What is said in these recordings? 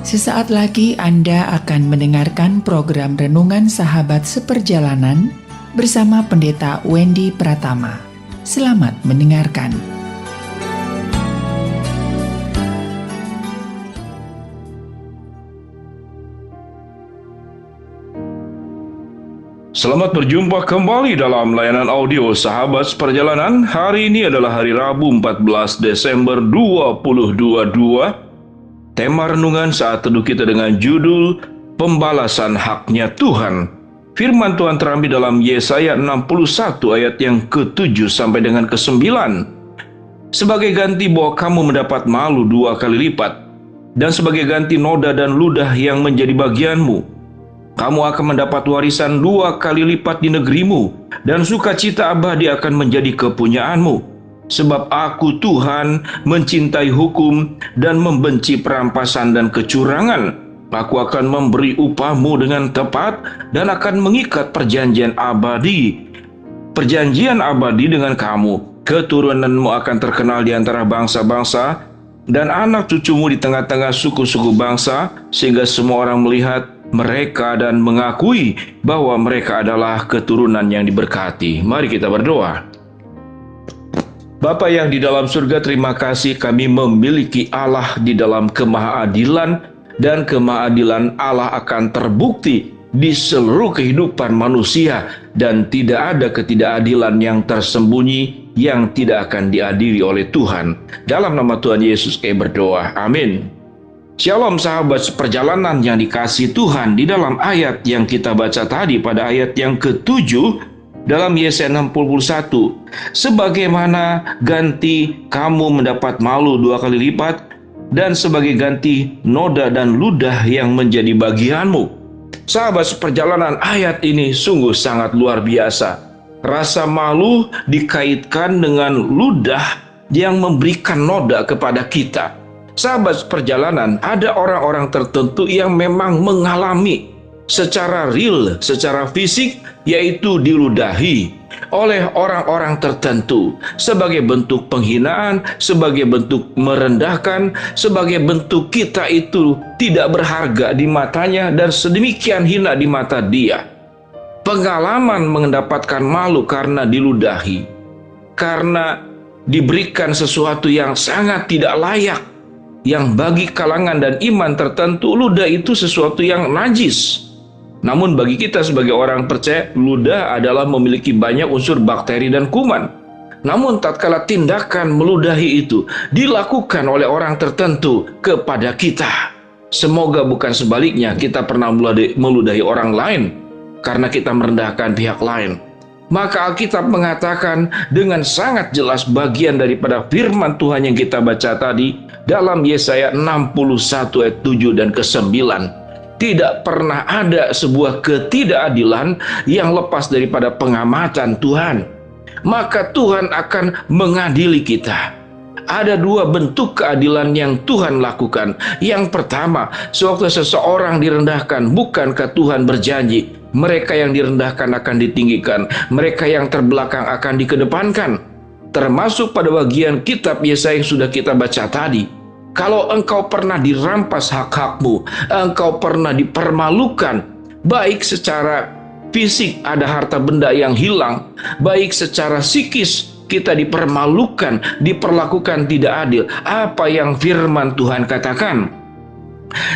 Sesaat lagi Anda akan mendengarkan program Renungan Sahabat Seperjalanan bersama Pendeta Wendy Pratama. Selamat mendengarkan. Selamat berjumpa kembali dalam layanan audio Sahabat Seperjalanan. Hari ini adalah hari Rabu 14 Desember 2022. Tema renungan saat teduh kita dengan judul Pembalasan Haknya Tuhan. Firman Tuhan terambil dalam Yesaya 61 ayat yang ke-7 sampai dengan ke-9. Sebagai ganti bahwa kamu mendapat malu 2 kali lipat, dan sebagai ganti noda dan ludah yang menjadi bagianmu, kamu akan mendapat warisan 2 kali lipat di negerimu, dan sukacita abadi akan menjadi kepunyaanmu. Sebab aku Tuhan mencintai hukum dan membenci perampasan dan kecurangan. Aku akan memberi upahmu dengan tepat dan akan mengikat perjanjian abadi. Perjanjian abadi dengan kamu. Keturunanmu akan terkenal di antara bangsa-bangsa dan anak cucumu di tengah-tengah suku-suku bangsa, sehingga semua orang melihat mereka dan mengakui bahwa mereka adalah keturunan yang diberkati. Mari kita berdoa. Bapa yang di dalam surga, terima kasih kami memiliki Allah di dalam kemahaadilan, dan kemahaadilan Allah akan terbukti di seluruh kehidupan manusia, dan tidak ada ketidakadilan yang tersembunyi yang tidak akan diadili oleh Tuhan. Dalam nama Tuhan Yesus kami berdoa, amin. Shalom sahabat seperjalanan yang dikasihi Tuhan. Di dalam ayat yang kita baca tadi pada ayat yang ke-7 dalam Yesaya 61, sebagaimana ganti kamu mendapat malu 2 kali lipat, dan sebagai ganti noda dan ludah yang menjadi bagianmu. Sahabat seperjalanan, ayat ini sungguh sangat luar biasa. Rasa malu dikaitkan dengan ludah yang memberikan noda kepada kita. Sahabat seperjalanan, ada orang-orang tertentu yang memang mengalami secara real, secara fisik, yaitu diludahi oleh orang-orang tertentu sebagai bentuk penghinaan, sebagai bentuk merendahkan, sebagai bentuk kita itu tidak berharga di matanya dan sedemikian hina di mata dia. Pengalaman mendapatkan malu karena diludahi, karena diberikan sesuatu yang sangat tidak layak, yang bagi kalangan dan iman tertentu ludah itu sesuatu yang najis. Namun bagi kita sebagai orang percaya, ludah adalah memiliki banyak unsur bakteri dan kuman. Namun tatkala tindakan meludahi itu dilakukan oleh orang tertentu kepada kita, semoga bukan sebaliknya, kita pernah meludahi orang lain karena kita merendahkan pihak lain. Maka Alkitab mengatakan dengan sangat jelas bagian daripada firman Tuhan yang kita baca tadi dalam Yesaya 61 ayat 7 dan ke-9. Tidak pernah ada sebuah ketidakadilan yang lepas daripada pengamatan Tuhan. Maka Tuhan akan mengadili kita. Ada 2 bentuk keadilan yang Tuhan lakukan. Yang pertama, sewaktu seseorang direndahkan, bukankah Tuhan berjanji mereka yang direndahkan akan ditinggikan, mereka yang terbelakang akan dikedepankan? Termasuk pada bagian kitab Yesaya yang sudah kita baca tadi. Kalau engkau pernah dirampas hak-hakmu, engkau pernah dipermalukan, baik secara fisik ada harta benda yang hilang, baik secara psikis kita dipermalukan, diperlakukan tidak adil. Apa yang firman Tuhan katakan?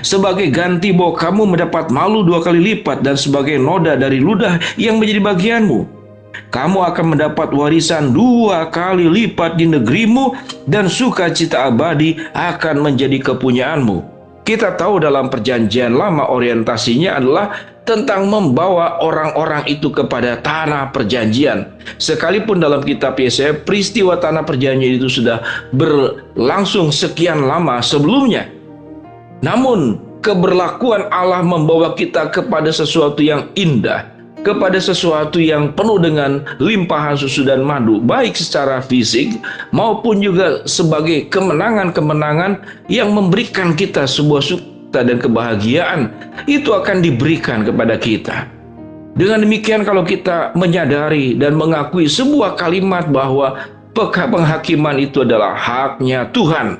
Sebagai ganti bahwa kamu mendapat malu 2 kali lipat, dan sebagai noda dari ludah yang menjadi bagianmu, kamu akan mendapat warisan 2 kali lipat di negerimu, dan sukacita abadi akan menjadi kepunyaanmu. Kita tahu dalam perjanjian lama orientasinya adalah tentang membawa orang-orang itu kepada tanah perjanjian. Sekalipun dalam kitab Yesaya peristiwa tanah perjanjian itu sudah berlangsung sekian lama sebelumnya. Namun keberlakuan Allah membawa kita kepada sesuatu yang indah, kepada sesuatu yang penuh dengan limpahan susu dan madu, baik secara fisik maupun juga sebagai kemenangan-kemenangan yang memberikan kita sebuah sukacita dan kebahagiaan. Itu akan diberikan kepada kita. Dengan demikian, kalau kita menyadari dan mengakui sebuah kalimat bahwa penghakiman itu adalah haknya Tuhan,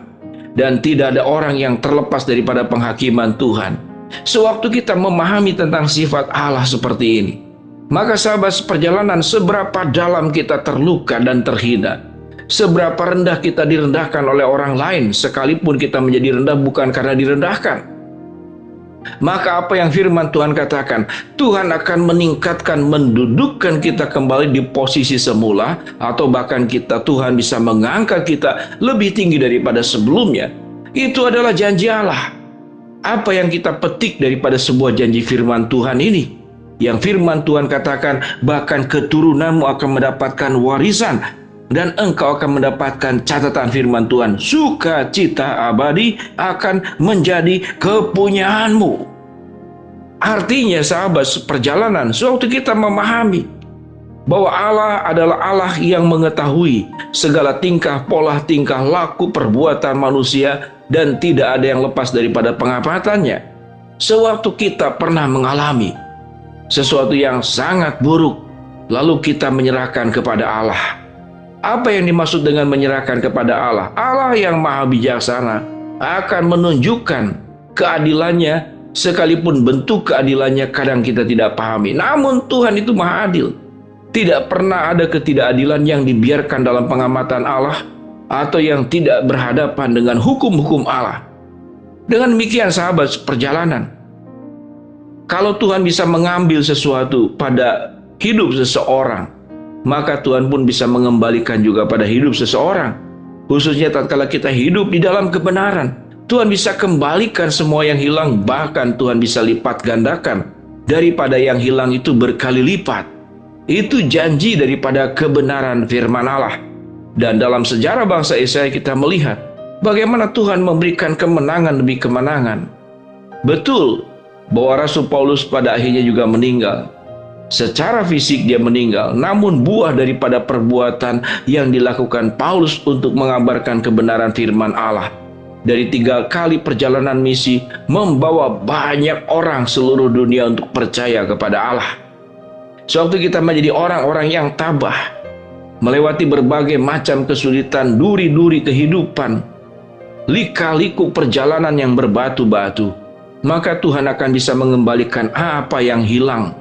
dan tidak ada orang yang terlepas daripada penghakiman Tuhan. Sewaktu kita memahami tentang sifat Allah seperti ini, maka sahabat seperjalanan, seberapa dalam kita terluka dan terhina, seberapa rendah kita direndahkan oleh orang lain, sekalipun kita menjadi rendah bukan karena direndahkan. Maka apa yang firman Tuhan katakan, Tuhan akan meningkatkan, mendudukkan kita kembali di posisi semula, atau bahkan Tuhan bisa mengangkat kita lebih tinggi daripada sebelumnya. Itu adalah janji Allah. Apa yang kita petik daripada sebuah janji firman Tuhan ini? Yang firman Tuhan katakan, bahkan keturunanmu akan mendapatkan warisan, dan engkau akan mendapatkan, catatan firman Tuhan, sukacita abadi akan menjadi kepunyaanmu. Artinya sahabat seperjalanan, sewaktu kita memahami bahwa Allah adalah Allah yang mengetahui segala tingkah, pola tingkah laku, perbuatan manusia, dan tidak ada yang lepas daripada pengapatannya. Sewaktu kita pernah mengalami sesuatu yang sangat buruk, lalu kita menyerahkan kepada Allah. Apa yang dimaksud dengan menyerahkan kepada Allah? Allah yang maha bijaksana akan menunjukkan keadilannya, sekalipun bentuk keadilannya kadang kita tidak pahami. Namun Tuhan itu maha adil. Tidak pernah ada ketidakadilan yang dibiarkan dalam pengamatan Allah, atau yang tidak berhadapan dengan hukum-hukum Allah. Dengan demikian sahabat seperjalanan, kalau Tuhan bisa mengambil sesuatu pada hidup seseorang, maka Tuhan pun bisa mengembalikan juga pada hidup seseorang. Khususnya tatkala kita hidup di dalam kebenaran, Tuhan bisa kembalikan semua yang hilang, bahkan Tuhan bisa lipat gandakan daripada yang hilang itu berkali lipat. Itu janji daripada kebenaran firman Allah. Dan dalam sejarah bangsa Israel kita melihat bagaimana Tuhan memberikan kemenangan demi kemenangan. Betul bahwa Rasul Paulus pada akhirnya juga meninggal. Secara fisik dia meninggal, namun buah daripada perbuatan yang dilakukan Paulus untuk mengabarkan kebenaran firman Allah, dari 3 kali perjalanan misi, membawa banyak orang seluruh dunia untuk percaya kepada Allah. Sewaktu kita menjadi orang-orang yang tabah, melewati berbagai macam kesulitan, duri-duri kehidupan, lika-liku perjalanan yang berbatu-batu, maka Tuhan akan bisa mengembalikan apa yang hilang,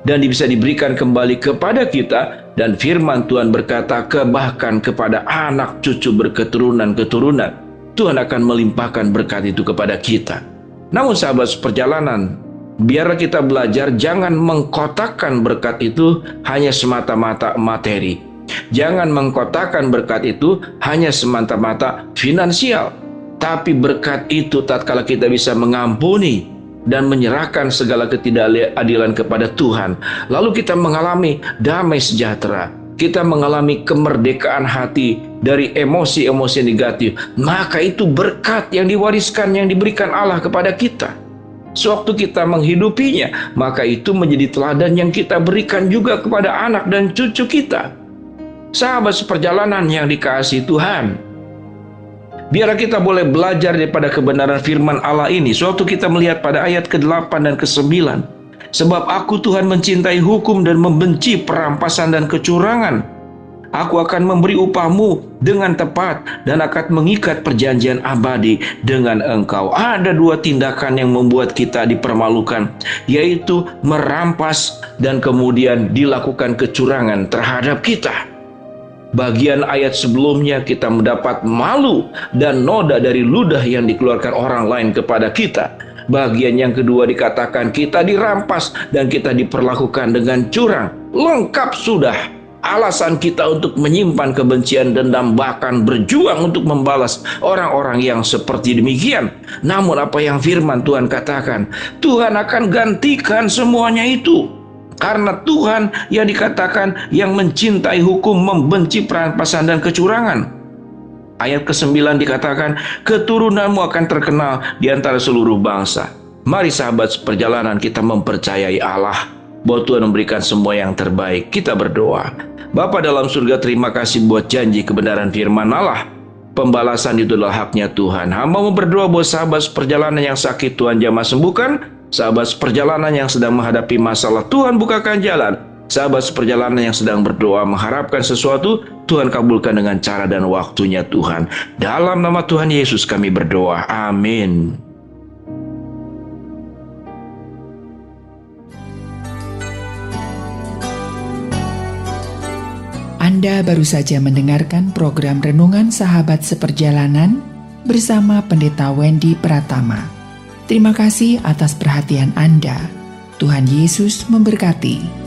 dan bisa diberikan kembali kepada kita. Dan firman Tuhan berkata, bahkan kepada anak cucu berketurunan-keturunan, Tuhan akan melimpahkan berkat itu kepada kita. Namun sahabat seperjalanan, biarlah kita belajar jangan mengkotakkan berkat itu hanya semata-mata materi. Jangan mengkotakkan berkat itu hanya semata-mata finansial. Tapi berkat itu tatkala kita bisa mengampuni dan menyerahkan segala ketidakadilan kepada Tuhan, lalu kita mengalami damai sejahtera, kita mengalami kemerdekaan hati dari emosi-emosi negatif, maka itu berkat yang diwariskan, yang diberikan Allah kepada kita. Sewaktu kita menghidupinya, maka itu menjadi teladan yang kita berikan juga kepada anak dan cucu kita. Sahabat seperjalanan yang dikasihi Tuhan, biarlah kita boleh belajar daripada kebenaran firman Allah ini. Sewaktu kita melihat pada ayat ke-8 dan ke-9, sebab aku Tuhan mencintai hukum dan membenci perampasan dan kecurangan. Aku akan memberi upahmu dengan tepat dan akan mengikat perjanjian abadi dengan engkau. Ada 2 tindakan yang membuat kita dipermalukan, yaitu merampas dan kemudian dilakukan kecurangan terhadap kita. Bagian ayat sebelumnya kita mendapat malu dan noda dari ludah yang dikeluarkan orang lain kepada kita. Bagian yang kedua dikatakan kita dirampas dan kita diperlakukan dengan curang. Lengkap sudah alasan kita untuk menyimpan kebencian, dendam, bahkan berjuang untuk membalas orang-orang yang seperti demikian. Namun apa yang firman Tuhan katakan, Tuhan akan gantikan semuanya itu. Karena Tuhan yang dikatakan yang mencintai hukum, membenci perampasan dan kecurangan. Ayat ke-9 dikatakan, keturunanmu akan terkenal di antara seluruh bangsa. Mari sahabat seperjalanan kita mempercayai Allah, bahwa Tuhan memberikan semua yang terbaik. Kita berdoa. Bapa dalam surga, terima kasih buat janji kebenaran firman Allah. Pembalasan itu adalah haknya Tuhan. Hamba mau berdoa buat sahabat seperjalanan yang sakit, Tuhan jamah sembuhkan. Sahabat seperjalanan yang sedang menghadapi masalah, Tuhan bukakan jalan. sahabat seperjalanan yang sedang berdoa mengharapkan sesuatu, Tuhan kabulkan dengan cara dan waktunya Tuhan. Dalam nama Tuhan Yesus kami berdoa. Amin. Anda baru saja mendengarkan program Renungan Sahabat Seperjalanan bersama Pendeta Wendy Pratama. Terima kasih atas perhatian Anda. Tuhan Yesus memberkati.